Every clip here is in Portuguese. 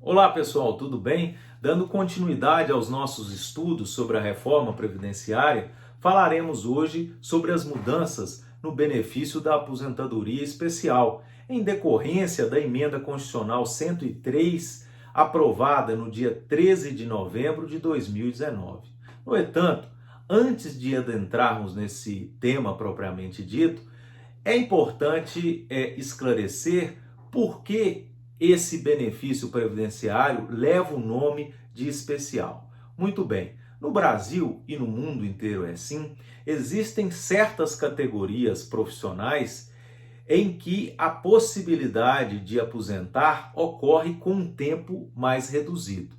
Olá pessoal, tudo bem? Dando continuidade aos nossos estudos sobre a reforma previdenciária, falaremos hoje sobre as mudanças no benefício da aposentadoria especial, em decorrência da emenda constitucional 103, aprovada no dia 13 de novembro de 2019. No entanto, antes de adentrarmos nesse tema propriamente dito, é importante esclarecer por que esse benefício previdenciário leva o nome de especial. Muito bem, no Brasil e no mundo inteiro é assim, existem certas categorias profissionais em que a possibilidade de aposentar ocorre com um tempo mais reduzido.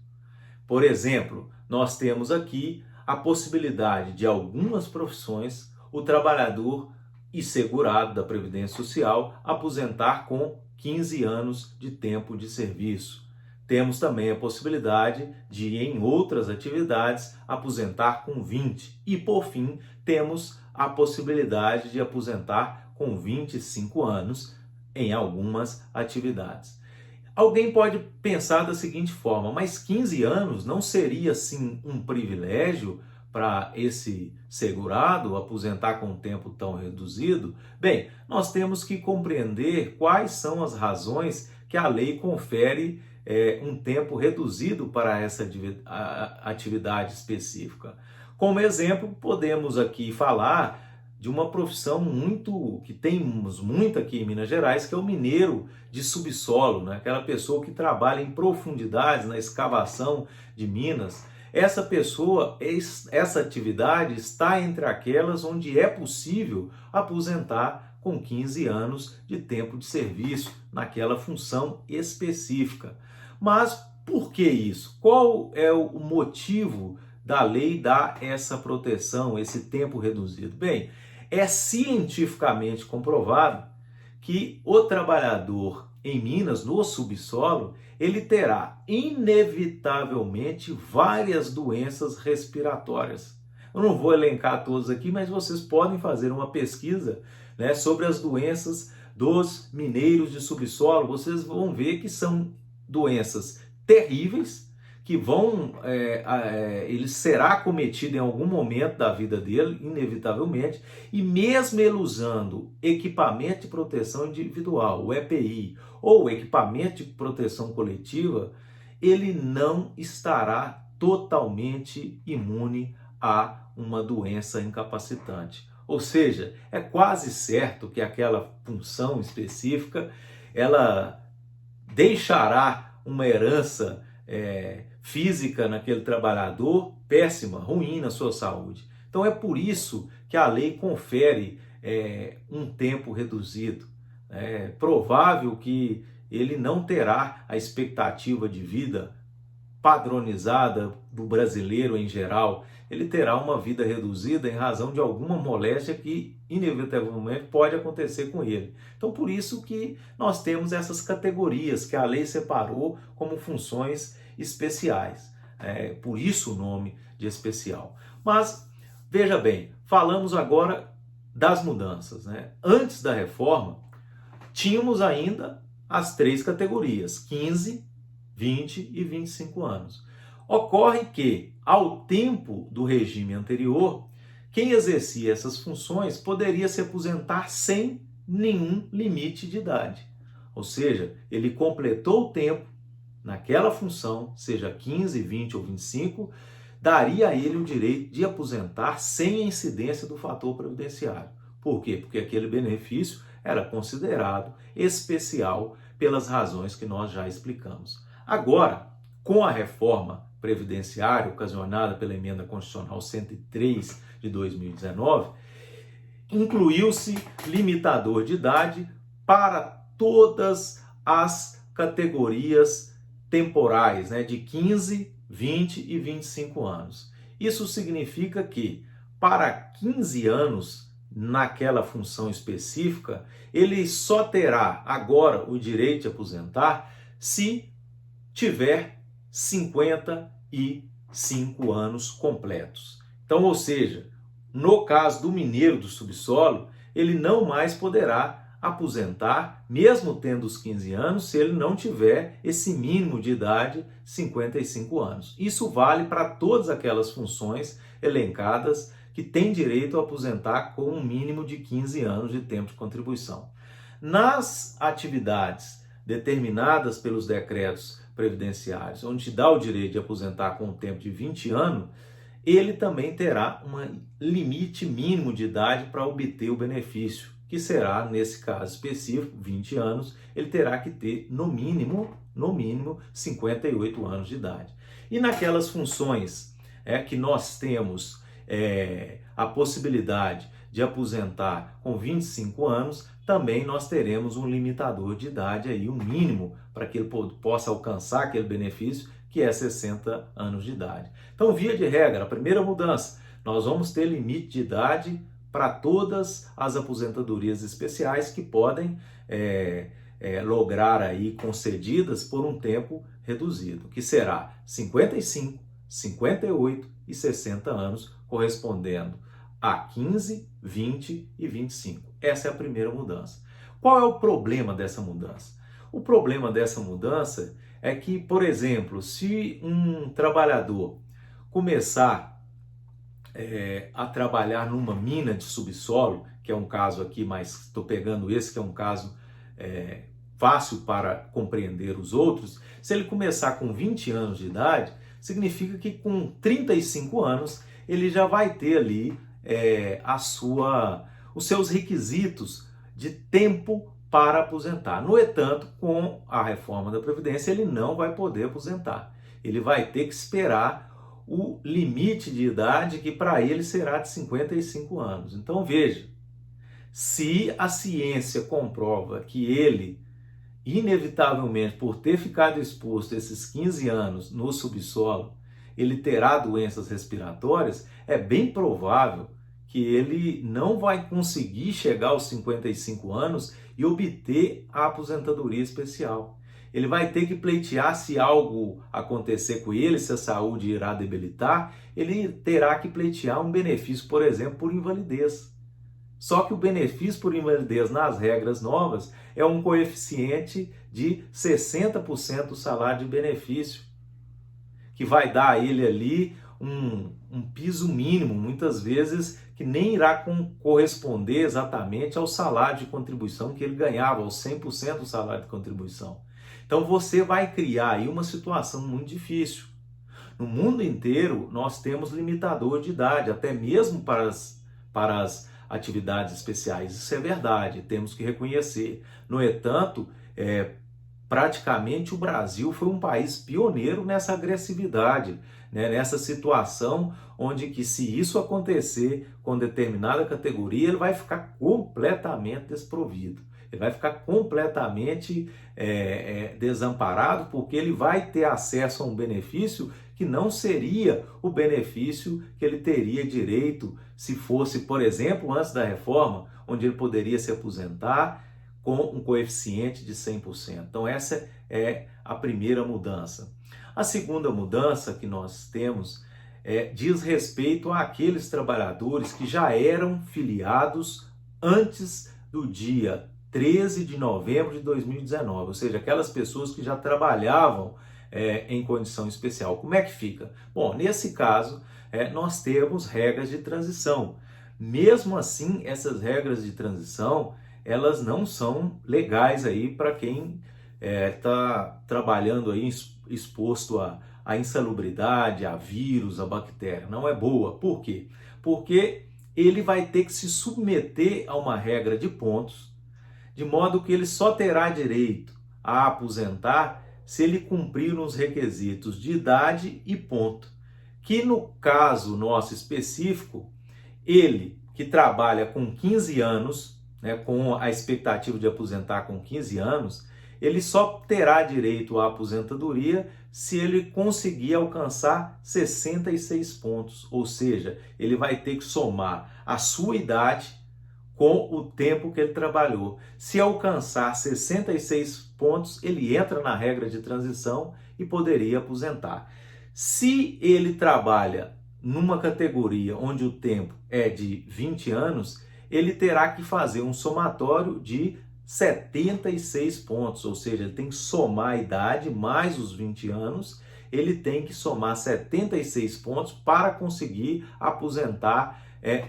Por exemplo, nós temos aqui a possibilidade de algumas profissões o trabalhador e segurado da Previdência Social aposentar com 15 anos de tempo de serviço. Temos também a possibilidade de, em outras atividades, aposentar com 20. E, por fim, temos a possibilidade de aposentar com 25 anos em algumas atividades. Alguém pode pensar da seguinte forma, mas 15 anos não seria assim um privilégio para esse segurado aposentar com um tempo tão reduzido? Bem, nós temos que compreender quais são as razões que a lei confere um tempo reduzido para essa atividade específica. Como exemplo, podemos aqui falar de uma profissão que temos muito aqui em Minas Gerais, que é o mineiro de subsolo, né? Aquela pessoa que trabalha em profundidades na escavação de minas. Essa pessoa, essa atividade está entre aquelas onde é possível aposentar com 15 anos de tempo de serviço naquela função específica. Mas por que isso? Qual é o motivo da lei dar essa proteção, esse tempo reduzido? Bem, é cientificamente comprovado que o trabalhador em Minas, no subsolo, ele terá inevitavelmente várias doenças respiratórias. Eu não vou elencar todas aqui, mas vocês podem fazer uma pesquisa, né, sobre as doenças dos mineiros de subsolo. Vocês vão ver que são doenças terríveis, que ele será cometido em algum momento da vida dele, inevitavelmente, e mesmo ele usando equipamento de proteção individual, o EPI, ou equipamento de proteção coletiva, ele não estará totalmente imune a uma doença incapacitante. Ou seja, é quase certo que aquela função específica, ela deixará uma herança física naquele trabalhador péssima, ruim na sua saúde. Então é por isso que a lei confere um tempo reduzido. É provável que ele não terá a expectativa de vida padronizada do brasileiro em geral. Ele terá uma vida reduzida em razão de alguma moléstia que inevitavelmente pode acontecer com ele. Então, por isso que nós temos essas categorias que a lei separou como funções especiais. Por isso o nome de especial. Mas, veja bem, falamos agora das mudanças, né? Antes da reforma, tínhamos ainda as três categorias, 15, 20 e 25 anos. Ocorre que, ao tempo do regime anterior, quem exercia essas funções poderia se aposentar sem nenhum limite de idade. Ou seja, ele completou o tempo naquela função, seja 15, 20 ou 25, daria a ele o direito de aposentar sem a incidência do fator previdenciário. Por quê? Porque aquele benefício era considerado especial pelas razões que nós já explicamos. Agora, com a reforma previdenciária ocasionada pela emenda constitucional 103 de 2019, incluiu-se limitador de idade para todas as categorias temporais, né, de 15, 20 e 25 anos. Isso significa que, para 15 anos, naquela função específica, ele só terá agora o direito de aposentar se tiver 55 anos completos. Então, ou seja, no caso do mineiro do subsolo, ele não mais poderá aposentar, mesmo tendo os 15 anos, se ele não tiver esse mínimo de idade, 55 anos. Isso vale para todas aquelas funções elencadas que têm direito a aposentar com um mínimo de 15 anos de tempo de contribuição. Nas atividades determinadas pelos decretos previdenciários, onde dá o direito de aposentar com um tempo de 20 anos, ele também terá um limite mínimo de idade para obter o benefício, que será, nesse caso específico, 20 anos, ele terá que ter no mínimo 58 anos de idade. E naquelas funções que nós temos a possibilidade de aposentar com 25 anos, também nós teremos um limitador de idade aí, um mínimo para que ele possa alcançar aquele benefício, que é 60 anos de idade. Então, via de regra, a primeira mudança, nós vamos ter limite de idade para todas as aposentadorias especiais que podem lograr aí concedidas por um tempo reduzido, que será 55, 58 e 60 anos, correspondendo a 15, 20 e 25. Essa é a primeira mudança. Qual é o problema dessa mudança? O problema dessa mudança é que, por exemplo, se um trabalhador começar a trabalhar numa mina de subsolo, que é um caso aqui, mas estou pegando esse que é um caso fácil para compreender os outros, se ele começar com 20 anos de idade, significa que com 35 anos ele já vai ter ali os seus requisitos de tempo para aposentar. No entanto, com a reforma da Previdência, ele não vai poder aposentar. Ele vai ter que esperar o limite de idade, que para ele será de 55 anos. Então veja, se a ciência comprova que ele, inevitavelmente, por ter ficado exposto esses 15 anos no subsolo, ele terá doenças respiratórias, é bem provável que ele não vai conseguir chegar aos 55 anos e obter a aposentadoria especial. Ele vai ter que pleitear, se algo acontecer com ele, se a saúde irá debilitar, ele terá que pleitear um benefício, por exemplo, por invalidez. Só que o benefício por invalidez nas regras novas é um coeficiente de 60% do salário de benefício, que vai dar a ele ali um piso mínimo, muitas vezes, que nem irá corresponder exatamente ao salário de contribuição que ele ganhava, aos 100% do salário de contribuição. Então você vai criar aí uma situação muito difícil. No mundo inteiro, nós temos limitador de idade, até mesmo para as atividades especiais. Isso é verdade, temos que reconhecer. No entanto, praticamente o Brasil foi um país pioneiro nessa agressividade, né? Nessa situação onde que, se isso acontecer com determinada categoria, ele vai ficar completamente desprovido. Ele vai ficar completamente desamparado, porque ele vai ter acesso a um benefício que não seria o benefício que ele teria direito se fosse, por exemplo, antes da reforma, onde ele poderia se aposentar com um coeficiente de 100%. Então essa é a primeira mudança. A segunda mudança que nós temos diz respeito àqueles trabalhadores que já eram filiados antes do dia 13 de novembro de 2019, ou seja, aquelas pessoas que já trabalhavam em condição especial. Como é que fica? Bom, nesse caso, nós temos regras de transição. Mesmo assim, essas regras de transição, elas não são legais aí para quem está trabalhando aí exposto à insalubridade, a vírus, a bactéria. Não é boa. Por quê? Porque ele vai ter que se submeter a uma regra de pontos, de modo que ele só terá direito a aposentar se ele cumprir uns requisitos de idade e ponto. Que no caso nosso específico, ele que trabalha com 15 anos, com a expectativa de aposentar com 15 anos, ele só terá direito à aposentadoria se ele conseguir alcançar 66 pontos. Ou seja, ele vai ter que somar a sua idade com o tempo que ele trabalhou. Se alcançar 66 pontos, ele entra na regra de transição e poderia aposentar. Se ele trabalha numa categoria onde o tempo é de 20 anos, ele terá que fazer um somatório de 76 pontos, ou seja, ele tem que somar a idade mais os 20 anos, ele tem que somar 76 pontos para conseguir aposentar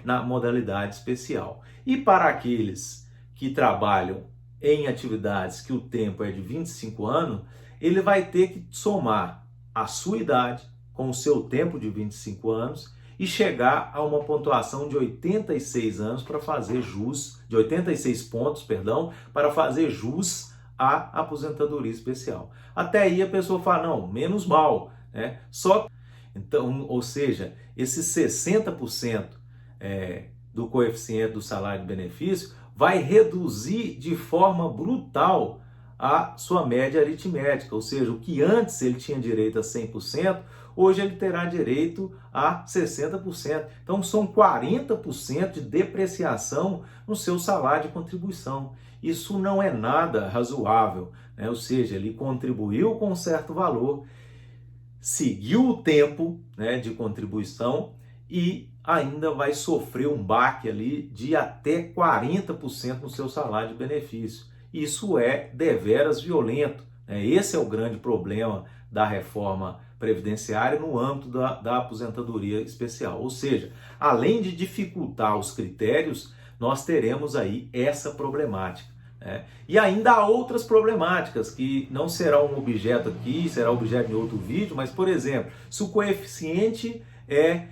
na modalidade especial. E para aqueles que trabalham em atividades que o tempo é de 25 anos, ele vai ter que somar a sua idade com o seu tempo de 25 anos e chegar a uma pontuação de 86 anos para fazer jus, de 86 pontos, perdão, para fazer jus à aposentadoria especial. Até aí a pessoa fala, não, menos mal, né? Só então, ou seja, esses 60% do coeficiente do salário de benefício vai reduzir de forma brutal a sua média aritmética, ou seja, o que antes ele tinha direito a 100%, hoje ele terá direito a 60%. Então são 40% de depreciação no seu salário de contribuição. Isso não é nada razoável, né? Ou seja, ele contribuiu com um certo valor, seguiu o tempo, né, de contribuição e ainda vai sofrer um baque ali de até 40% no seu salário de benefício. Isso é deveras violento, né? Esse é o grande problema da reforma previdenciária no âmbito da aposentadoria especial. Ou seja, além de dificultar os critérios, nós teremos aí essa problemática. E ainda há outras problemáticas que não serão um objeto aqui, será objeto de outro vídeo, mas, por exemplo, se o coeficiente é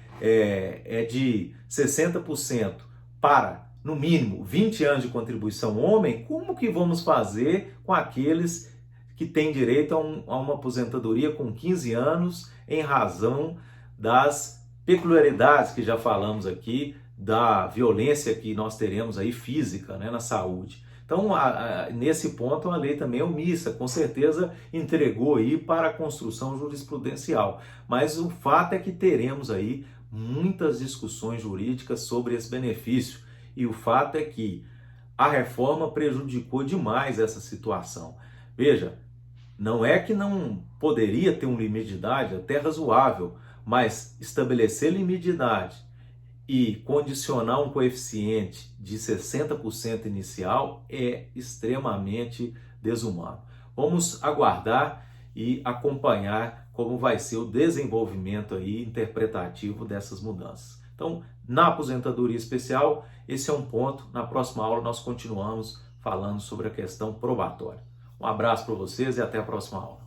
de 60% para, no mínimo, 20 anos de contribuição homem, como que vamos fazer com aqueles que têm direito a uma aposentadoria com 15 anos em razão das peculiaridades que já falamos aqui, da violência que nós teremos aí física, né, na saúde? Então, nesse ponto, a lei também é omissa, com certeza entregou aí para a construção jurisprudencial. Mas o fato é que teremos aí muitas discussões jurídicas sobre esse benefício. E o fato é que a reforma prejudicou demais essa situação. Veja, não é que não poderia ter um limite de idade, até razoável, mas estabelecer limite de idade e condicionar um coeficiente de 60% inicial é extremamente desumano. Vamos aguardar e acompanhar como vai ser o desenvolvimento aí interpretativo dessas mudanças. Então, na aposentadoria especial, esse é um ponto. Na próxima aula nós continuamos falando sobre a questão probatória. Um abraço para vocês e até a próxima aula.